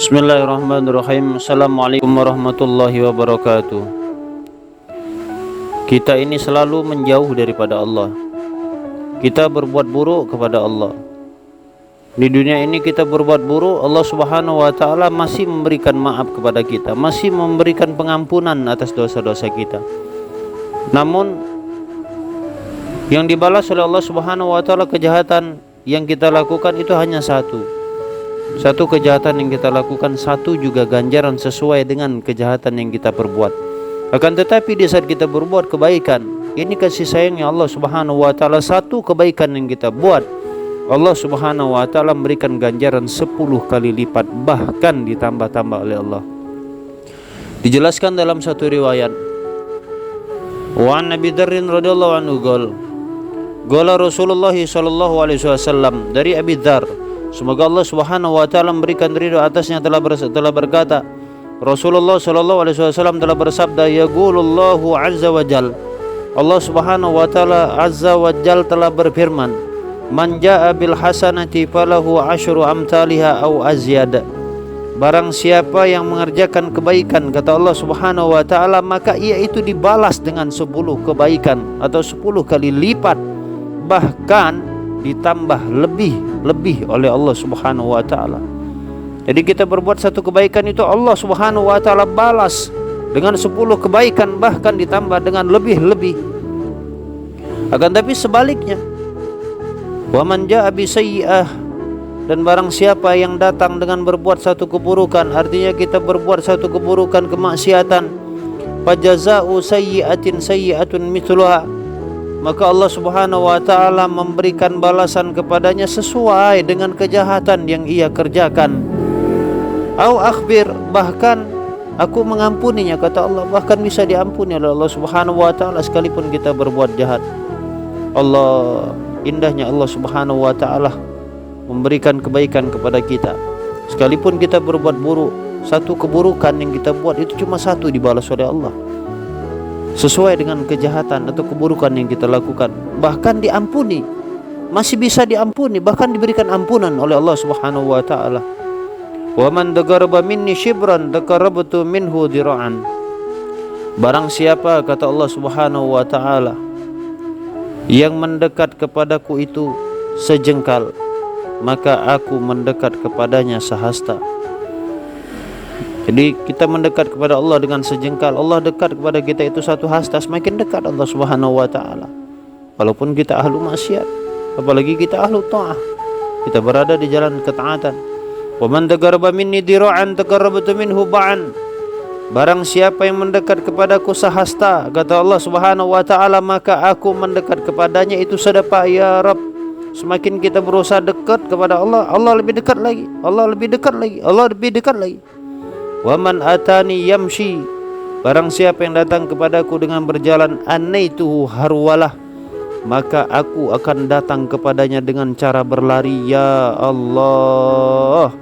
Bismillahirrahmanirrahim. Assalamualaikum warahmatullahi wabarakatuh. Kita ini selalu menjauh daripada Allah. Kita berbuat buruk kepada Allah. Di dunia ini kita berbuat buruk, Allah Subhanahu wa taala masih memberikan maaf kepada kita, masih memberikan pengampunan atas dosa-dosa kita. Namun yang dibalas oleh Allah Subhanahu wa taala kejahatan yang kita lakukan itu hanya satu kejahatan yang kita lakukan, satu juga ganjaran sesuai dengan kejahatan yang kita perbuat. Akan tetapi di saat kita berbuat kebaikan, ini kasih sayangnya Allah Subhanahu wa taala, satu kebaikan yang kita buat, Allah Subhanahu wa taala memberikan ganjaran 10 kali lipat, bahkan ditambah-tambah oleh Allah. Dijelaskan dalam satu riwayat, wa an Abi Dzar radhiyallahu anhu qala Rasulullah sallallahu alaihi wasallam, dari Abi Dzar, semoga Allah Subhanahu wa taala memberikan ridha atasnya, telah berkata, Rasulullah sallallahu alaihi wasallam telah bersabda, yaqulullahu azza wa jal, Allah Subhanahu wa taala azza wa jal telah berfirman, man jaa bil hasanati falahu asyru amsalha au azyad. Barang siapa yang mengerjakan kebaikan, kata Allah Subhanahu wa taala, maka ia itu dibalas dengan 10 kebaikan atau 10 kali lipat, bahkan ditambah lebih oleh Allah Subhanahu wa taala. Jadi kita berbuat satu kebaikan itu Allah Subhanahu wa taala balas dengan 10 kebaikan, bahkan ditambah dengan lebih. Akan tapi sebaliknya, wa man jaa bi sayyi'ah, dan barang siapa yang datang dengan berbuat satu keburukan, artinya kita berbuat satu keburukan, kemaksiatan, fajaza'u sayyi'atin sayyi'atun mithluha, maka Allah Subhanahu wa taala memberikan balasan kepadanya sesuai dengan kejahatan yang ia kerjakan. Au akhbir, bahkan aku mengampuninya, kata Allah, bahkan bisa diampuni oleh Allah Subhanahu wa taala sekalipun kita berbuat jahat. Allah, indahnya Allah Subhanahu wa taala memberikan kebaikan kepada kita. Sekalipun kita berbuat buruk, satu keburukan yang kita buat itu cuma satu dibalas oleh Allah, sesuai dengan kejahatan atau keburukan yang kita lakukan, bahkan diampuni, masih bisa diampuni, bahkan diberikan ampunan oleh Allah Subhanahu wa taala. Wa man taqarraba minni shibran taqarrabtu minhu dira'an. Barang siapa, kata Allah Subhanahu wa taala, yang mendekat kepadaku itu sejengkal, maka aku mendekat kepadanya sehasta. Jadi kita mendekat kepada Allah dengan sejengkal, Allah dekat kepada kita itu satu hasta, semakin dekat Allah Subhanahu wa taala. Walaupun kita ahlu maksiat, apalagi kita ahlu ta'ah, kita berada di jalan ketaatan. Wa man taqarraba minni dira'an taqarrabtu minhu ba'an. Barang siapa yang mendekat kepadaku sehasta, kata Allah Subhanahu wa taala, maka aku mendekat kepadanya itu sedepa. Ya Rabb, semakin kita berusaha dekat kepada Allah, Allah lebih dekat lagi, Allah lebih dekat lagi, Allah lebih dekat lagi. Wa man atani yamshi, barang siapa yang datang kepadaku dengan berjalan, anaituhu harwalah, maka aku akan datang kepadanya dengan cara berlari. Ya Allah,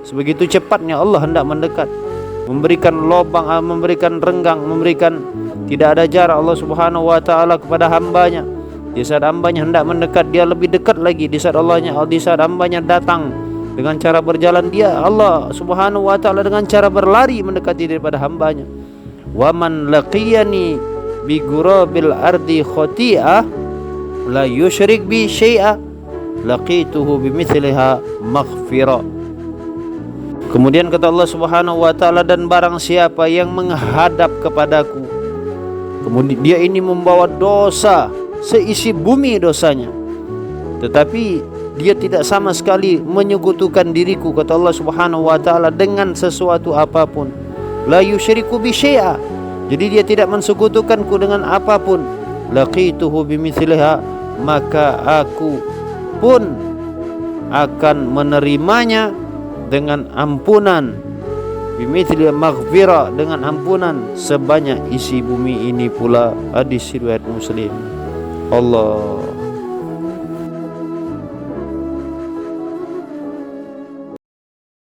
sebegitu cepatnya Allah hendak mendekat, memberikan lubang, memberikan renggang, memberikan tidak ada jarak Allah Subhanahu wa taala kepada hambanya. Di saat hambanya hendak mendekat, dia lebih dekat lagi. Di saat hambanya datang dengan cara berjalan, dia Allah Subhanahu wa taala dengan cara berlari mendekati daripada hambanya. Wa man laqiyani bi ghurabil ardi khati'ah la yusyrik bi syai'a laqituhu bimithliha maghfirah. Kemudian kata Allah Subhanahu wa taala, dan barang siapa yang menghadap kepadaku, kemudian dia ini membawa dosa seisi bumi dosanya, tetapi dia tidak sama sekali menyekutukan diriku, kata Allah Subhanahu wa taala, dengan sesuatu apapun. La yusyriku bi syai'a, jadi dia tidak mensekutukanku dengan apapun. Laqituhu bimithliha, maka aku pun akan menerimanya dengan ampunan. Bimithli maghfirah, dengan ampunan sebanyak isi bumi ini pula. Hadis riwayat Muslim. Allah.